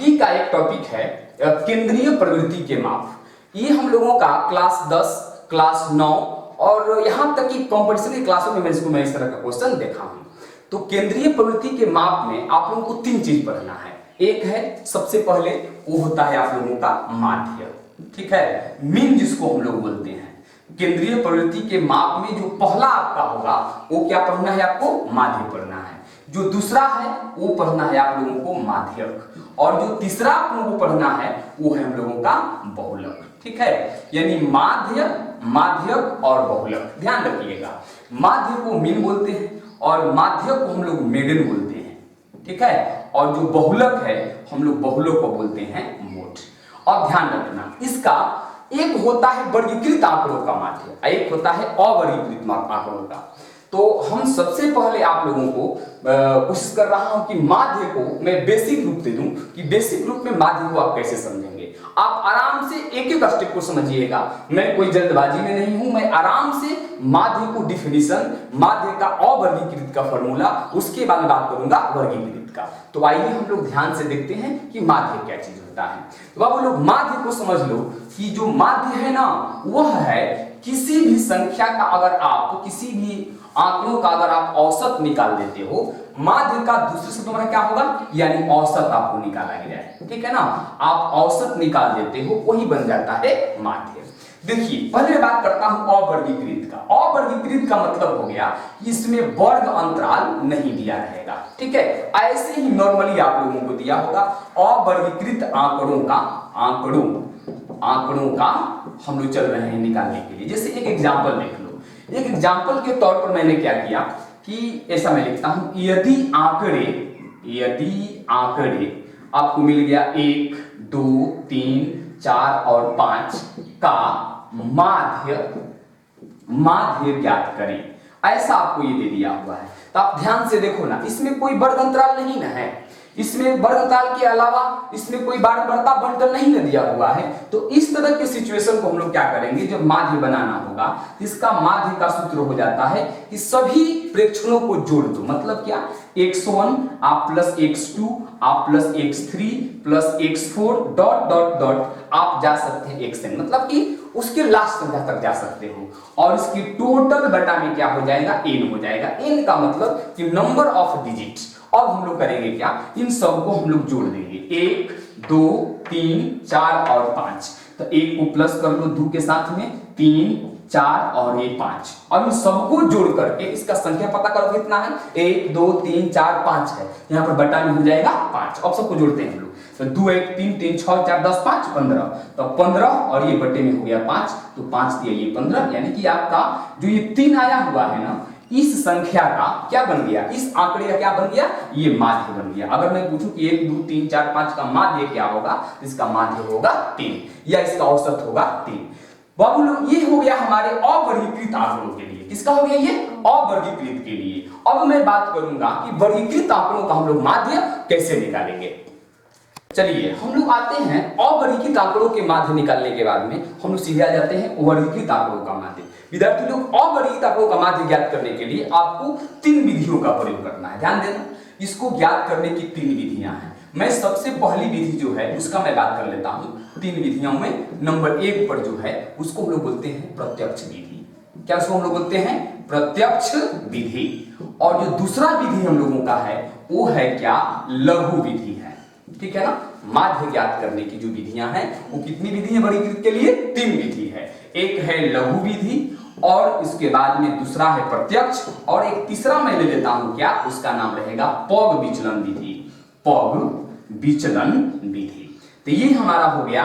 सांख्यिकी का एक टॉपिक है केंद्रीय प्रवृत्ति के माप। ये हम लोगों का क्लास 10, क्लास 9 और यहाँ तक कि कॉम्पिटिशन की क्लासों में मैं इस तरह का क्वेश्चन देखा हूँ। तो केंद्रीय प्रवृत्ति के माप में आप लोगों को 3 चीज पढ़ना है। एक है सबसे पहले वो होता है आप लोगों का माध्य, ठीक है, मीन जिसको हम लोग बोलते हैं। केंद्रीय प्रवृत्ति के माप में जो पहला आपका होगा वो क्या पढ़ना है, आपको माध्य पढ़ना है। जो दूसरा है वो पढ़ना है आप लोगों को माध्यक, और जो तीसरा आप लोगों को पढ़ना है वो है हम लोगों का बहुलक, ठीक है। यानी माध्य, माध्यक और बहुलक। ध्यान रखिएगा, माध्य को मीन बोलते हैं और माध्यक को हम लोग मेडन बोलते हैं, ठीक है। और जो बहुलक है हम लोग बहुलक को बोलते हैं मोट। और ध्यान रखना, इसका एक होता है वर्गीकृत आंकड़ों का माध्य, एक होता है अवर्गीकृत आंकड़ों का। तो हम सबसे पहले आप लोगों को कोशिश कर रहा हूं कि माध्य को मैं बेसिक रूप दे दूं कि बेसिक रूप में माध्य को आप कैसे समझेंगे। आप आराम से एक एक स्टेप को समझिएगा, मैं कोई जल्दबाजी में नहीं हूं, मैं आराम से माध्य को डिफिनीशन, माध्य का अवर्गीकृत का फॉर्मूला, उसके बाद में बात करूंगा वर्गीकृत का। तो आइए हम लोग ध्यान से देखते हैं कि माध्य क्या चीज होता है। तो बाबू लोग माध्य को समझ लो कि जो माध्य है ना वह है किसी भी संख्या का, अगर आप किसी भी आंकड़ों का अगर आप औसत निकाल देते हो, माध्य का दूसरे शब्दों में क्या होगा, यानी औसत आपको निकाला गया है, ठीक है ना। आप औसत निकाल देते हो वही बन जाता है माध्य। देखिए पहले बात करता हूं अवर्गीकृत का। अवर्गीकृत का मतलब हो गया इसमें वर्ग अंतराल नहीं दिया रहेगा, ठीक है। ऐसे ही नॉर्मली आप लोगों को दिया होगा अवर्गीकृत आंकड़ों का हम लोग चल रहे हैं निकालने के लिए। जैसे एक एग्जांपल देख लो, एक एग्जांपल के तौर पर मैंने क्या किया कि ऐसा मैं लिखता हूं, यदि आंकड़े आपको मिल गया 1, 2, 3, 4 और 5 का माध्य ज्ञात करें, ऐसा आपको ये दे दिया हुआ है। तो आप ध्यान से देखो ना, इसमें कोई वर्ग अंतराल नहीं ना है, इसमें वर्ग अंतराल के अलावा इसमें कोई बढ़ता बंटल नहीं ना दिया हुआ है। तो इस तरह के सिचुएशन को हम लोग क्या करेंगे, जब माध्य बनाना होगा, इसका माध्य का सूत्र हो जाता है कि सभी प्रेक्षणों को जोड़ दो। मतलब क्या, x1 आप प्लस x2 आप plus x3 plus x4 dot dot dot आप जा सकते हैं xn, मतलब कि उसके लास्ट संख्या तक जा सकते हो, और इसकी टोटल बटा में क्या हो जाएगा, n हो जाएगा। n का मतलब कि नंबर ऑफ डिजिट। अब हम लोग करेंगे क्या, इन सबको हम लोग जोड़ देंगे, 1, 2, 3, 4 और 5। तो 1 को प्लस कर लो 2 के साथ में, 3, 4 और ये 5। अब इन सबको जोड़ करके इसका संख्या पता करो कितना है, 1, 2, 3, 4, 5 है। यहाँ पर बटा में हो जाएगा 5। अब सबको जोड़ते हैं हम लोग, तो 2, 1, 3, 3, 6, 4, 10, 5, 15। तो 15 और ये बटे में हो गया 5, तो 5 दिया ये 15, यानी कि आपका जो ये 3 आया हुआ है ना, इस संख्या का क्या बन गया, इस आंकड़े का क्या बन गया, ये माध्य बन गया। अगर मैं पूछूं कि 1, 2, 3, 4, 5 का माध्य क्या होगा, तो इसका माध्य होगा 3, या इसका औसत होगा 3। बाबू लोग ये हो गया हमारे अवर्गीकृत आंकड़ों के लिए। किसका हो गया, ये अवर्गीकृत के लिए। अब मैं बात करूंगा कि वर्गीकृत आंकड़ों का हम लोग माध्य कैसे निकालेंगे। चलिए हम लोग आते हैं अवर्गीकृत आंकड़ों के माध्य निकालने के बाद में हम लोग सीधे आ जाते हैं वर्गीकृत आंकड़ों का माध्य। विद्यार्थी लोग, अवर्गीकृत आंकड़ों का माध्य ज्ञात करने के लिए आपको 3 विधियों का प्रयोग करना है। ध्यान देना, इसको ज्ञात करने की 3 विधियां हैं। मैं सबसे पहली विधि जो है उसका मैं बात कर लेता हूं। 3 विधियों में नंबर 1 पर जो है उसको हम लोग बोलते हैं प्रत्यक्ष विधि। क्या उसको हम लोग बोलते हैं, प्रत्यक्ष विधि। और जो दूसरा विधि हम लोगों का है वो है क्या, लघु विधि है, ठीक है ना। माध्य ज्ञात करने की जो विधियां हैं वो कितनी विधि है वर्गीकृत के लिए, 3 विधि है। एक है लघु विधि, और इसके बाद में दूसरा है प्रत्यक्ष, और एक तीसरा मैं ले लेता हूं क्या, उसका नाम रहेगा पग विचलन विधि। पग विचलन विधि। तो ये हमारा हो गया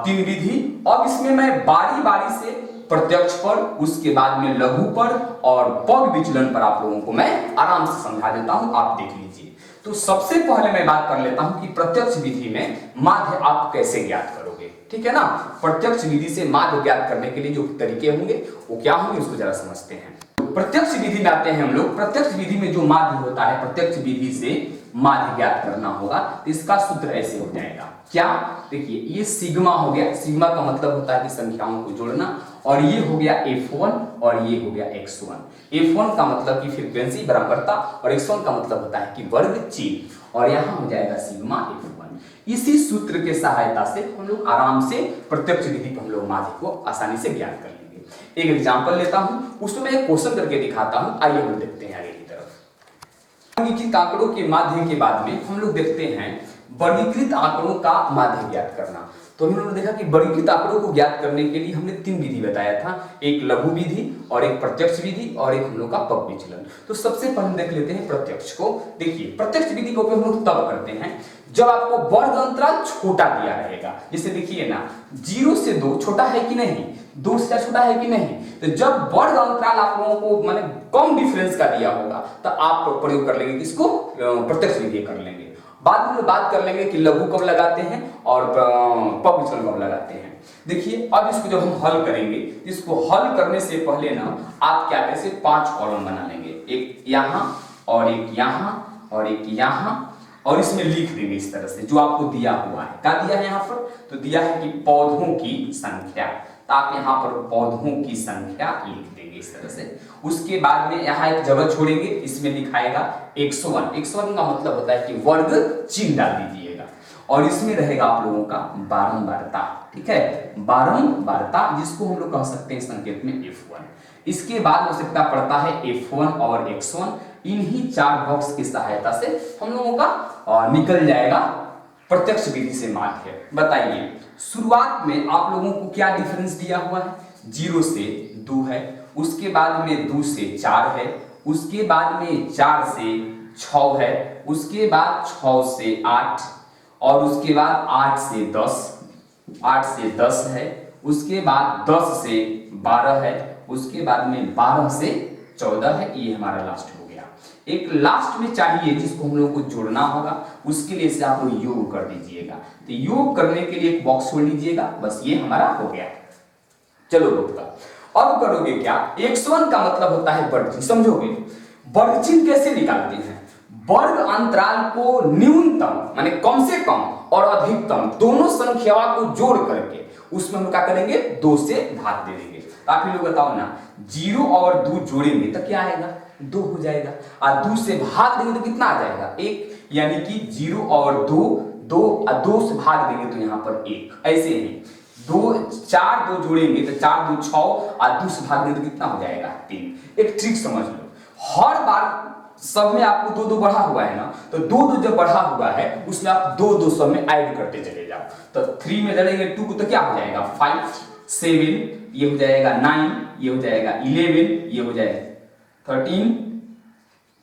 3 विधि। अब इसमें मैं बारी बारी से प्रत्यक्ष पर, उसके बाद में लघु पर और पग विचलन पर आप लोगों को मैं आराम से समझा देता हूं, आप देख लीजिए। तो सबसे पहले मैं बात कर लेता हूं कि प्रत्यक्ष विधि में माध्य आप कैसे ज्ञात करोगे, ठीक है ना। प्रत्यक्ष विधि से माध्य ज्ञात करने के लिए जो तरीके होंगे वो क्या होंगे, उसको जरा समझते हैं। प्रत्यक्ष विधि में आते हैं हम लोग। प्रत्यक्ष विधि में जो माध्य होता है, प्रत्यक्ष विधि से माध्य ज्ञात करना होगा, तो इसका सूत्र ऐसे हो जाएगा। क्या, देखिए ये सिग्मा हो गया। सिग्मा का मतलब होता है कि संख्याओं को जोड़ना, और ये हो गया F1 और ये हो गया X1। F1 का मतलब कि फ्रीक्वेंसी बराबरता, और X1 का मतलब होता है कि वर्ग चिन्ह, और यहां हो जाएगा सिग्मा F1। इसी सूत्र के सहायता से हम लोग आराम से प्रत्यक्ष विधि पर हम लोग माध्य को आसानी से ज्ञात कर लेंगे। एक एग्जाम्पल लेता हूं, उसमें मैं एक क्वेश्चन करके दिखाता हूं। आइए हम देखते हैं आगे की तरफ। वर्गीकृत आंकड़ों के माध्य के बाद में हम लोग देखते हैं वर्गीकृत आंकड़ों का माध्य ज्ञात करना। तो हम लोगों ने देखा कि वर्गीकृत आंकड़ों को ज्ञात करने के लिए हमने 3 विधि बताया था, एक लघु विधि और एक प्रत्यक्ष विधि और एक हम लोग का पग विचलन। तो सबसे पहले देख लेते हैं प्रत्यक्ष को। देखिए प्रत्यक्ष विधि को हम लोग तब करते हैं जब आपको वर्ग अंतराल छोटा दिया रहेगा। जैसे देखिए ना 0 से 2 छोटा है कि नहीं, 2 से छोटा है कि नहीं। तो जब वर्ग अंतराल आप लोगों को माने कम डिफरेंस का दिया होगा तो आप प्रयोग कर लेंगे किसको, प्रत्यक्ष विधि कर लेंगे। बाद में बात कर लेंगे कि लघु कब लगाते हैं और पग विचलन कब लगाते हैं। देखिए अब इसको जब हम हल करेंगे, इसको हल करने से पहले ना आप क्या करें, 5 कॉलम बना लेंगे, एक यहाँ और एक यहाँ और एक यहाँ, और इसमें लिख देंगे इस तरह से जो आपको दिया हुआ है। क्या दिया है यहाँ पर, तो दिया है कि पौधों की संख्या, तो आप यहाँ पर पौधों की संख्या लिख देंगे इस तरह से। उसके बाद में यहाँ एक जगह छोड़ेंगे, इसमें लिखाएगा 101। 101 का मतलब होता है कि वर्ग चिन्ह डाल दीजिएगा, और इसमें रहेगा आप लोगों का बारंबारता। ठीक है, बारंबारता जिसको हम लोग कह सकते हैं संकेत में F1। इसके बाद आवश्यकता पड़ता है F1 और X1। इन्हीं 4 बॉक्स की सहायता से हम लोगों का निकल जाएगा प्रत्यक्ष विधि से माध्य। बताइए शुरुआत में आप लोगों को क्या डिफरेंस दिया हुआ है, 0 से 2 है, उसके बाद में 2 से 4 है, उसके बाद में 4 से 6 है, उसके बाद 6 से 8, और उसके बाद 8 से 10, 8 से 10 है, उसके बाद 10 से 12 है, उसके बाद में 12 से 14 है। ये हमारा लास्ट हो गया। एक लास्ट में चाहिए जिसको हम लोगों को जोड़ना होगा, उसके लिए से आप लोग योग कर दीजिएगा। तो योग करने के लिए एक बॉक्स छोड़ लीजिएगा, बस ये हमारा हो गया। चलो दोस्तों अब करोगे क्या, X1 का मतलब होता है वर्ग चिन्ह, समझोगे। वर्ग चिन्ह कैसे निकालते हैं, वर्ग अंतराल को न्यूनतम माने कम से कम और अधिकतम दोनों संख्याओं को जोड़ करके उसमें हम क्या करेंगे, 2 से भाग दे देंगे। तो आप ही लोग बताओ ना, 0 और 2 जोड़ेंगे तो क्या आएगा, 2 हो जाएगा, और 2 से भाग देंगे तो कितना आ जाएगा, 1। यानी कि 0 और 2 से भाग देंगे तो यहाँ पर 1। ऐसे ही 4 2 जोड़ेंगे तो 4 2 6, और 2 से भाग देंगे तो कितना हो जाएगा, 3। एक ट्रिक समझ लो, हर बार सब में आपको 2 2 बढ़ा हुआ है ना, तो 2 2 जब बढ़ा हुआ है उसमें आप 2 2 सब में ऐड करते चले जाओ। तो 3 में डालेंगे 2 को तो क्या हो जाएगा, 5 7, ये हो जाएगा 9, ये हो जाएगा 11, ये हो जाएगा 13,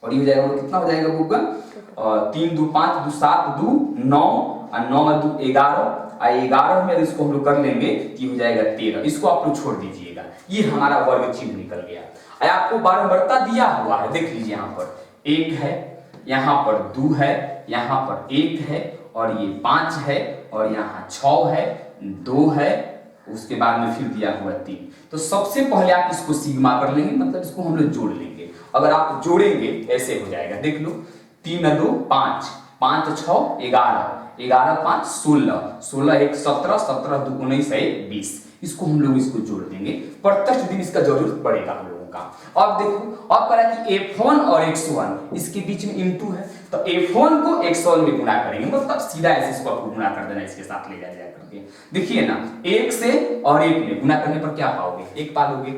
और ये हो जाएगा कितना हो जाएगा बुक, 3 2 5 2 7 2 9, और 9 2 11, और 11 में इसको हम लोग कर लेंगे, ये हो जाएगा 13। इसको आप लोग छोड़ दीजिएगा, ये हमारा वर्ग चिन्ह निकल गया। आपको बारंबारता दिया हुआ है, देख लीजिए यहाँ पर 1 है, यहाँ पर 2 है, यहाँ पर 1 है, और ये 5 है, और यहाँ 6 है, 2 है, उसके बाद में फिर दिया हुआ 3। तो सबसे पहले आप इसको सिग्मा कर लेंगे, मतलब इसको हम लोग जोड़ लेंगे। अगर आप जोड़ेंगे ऐसे हो जाएगा, देख लो 3 2 5, 5 6 11, 11 5 16, 16 1 17, 17 2 19 20। इसको हम लोग इसको जोड़ देंगे, प्रत्यक्ष दिन इसका जरूरत पड़ेगा हम लोगों का। अब देखो अब करा कि F1 और X1 इसके बीच में इनटू है, तो F1 को X1 में गुणा करेंगे, मतलब सीधा ऐसे इसको आपको गुणा कर देना, इसके साथ ले जाया करके। देखिए ना 1 से और 1 में गुणा करने पर क्या पाओगे, 1 पालोगे।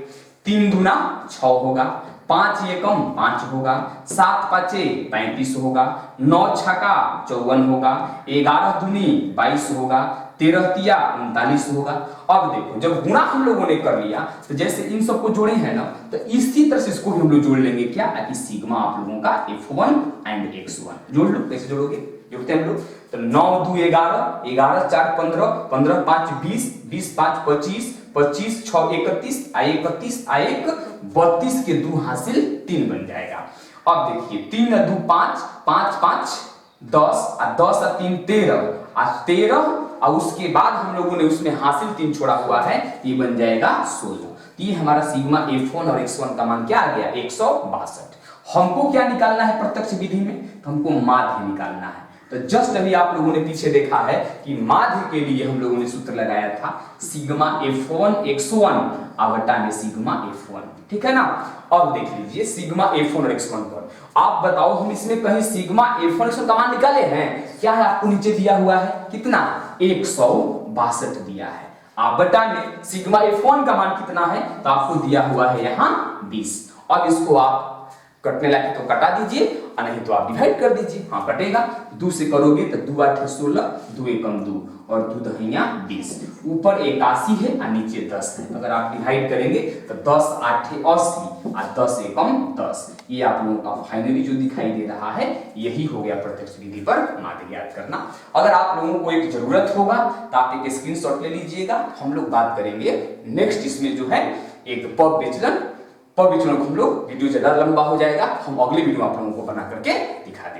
3 दूना 6 होगा, 5 एकम 5 होगा, 7 5 35 होगा, 9 छका 54 होगा, 11 दूनी 22 होगा, 13 तिया 39 होगा। अब देखो जब गुणा हम लोगों ने कर लिया तो जैसे इन सबको जोड़े हैं ना, तो इसी तरह से इसको हम लोग जोड़ लेंगे क्या, सिग्मा आप लोगों का F1 एंड X1 जोड़ लो। कैसे जोड़ोगे, जोड़ते हैं हम लोग, तो 9 2 11, 11 4 15, 15 5 20, 20 5 25, 25 6 31, 31 1 32 के 2 हासिल 3 बन जाएगा। अब देखिए 3 2 5, 5 5 10, और 10 और 3 13, और 13, और उसके बाद हम लोगों ने उसमें हासिल 3 छोड़ा हुआ है, ये बन जाएगा 16। ये हमारा सिग्मा F1 और X1 का मान क्या आ गया, 162। हमको क्या निकालना है प्रत्यक्ष विधि में, तो हमको माध्य निकालना है। तो जस्ट अभी आप लोगों ने पीछे देखा है कि माध्य के लिए हम लोगों ने सूत्र लगाया था सिग्मा F1 X1 आवटा में सिग्मा F1, ठीक है ना। अब देख लीजिए सिग्मा F1 और X1 पर आप बताओ, हम इसमें कहीं सिग्मा F1 X1 का मान निकाले हैं, क्या है आपको नीचे दिया हुआ है कितना 162 दिया है। आप बटा में सिग्मा F1 का मान कितना है तो आपको दिया हुआ है यहाँ 20। अब इसको आप कटने लगे तो कटा दीजिए और नहीं तो आप डिवाइड कर दीजिए। हाँ कटेगा, 2 से करोगे तो 2 8 16, 2 एकम 2 और 2 दहिया 20। ऊपर 81 है और नीचे 10 है। अगर आप डिवाइड करेंगे तो 10 8 80 और 10 एकम 10। ये आप लोगों का फाइनली जो दिखाई दे रहा है यही हो गया प्रत्यक्ष विधि पर माध्य ज्ञात करना। अगर आप लोगों को एक जरूरत होगा तो आप एक स्क्रीनशॉट ले लीजिएगा। हम लोग बात करेंगे नेक्स्ट इसमें जो है एक पब विचलन को हम लोग वीडियो ज्यादा लंबा हो जाएगा, हम अगले वीडियो आप लोगों को बना करके दिखा देंगे।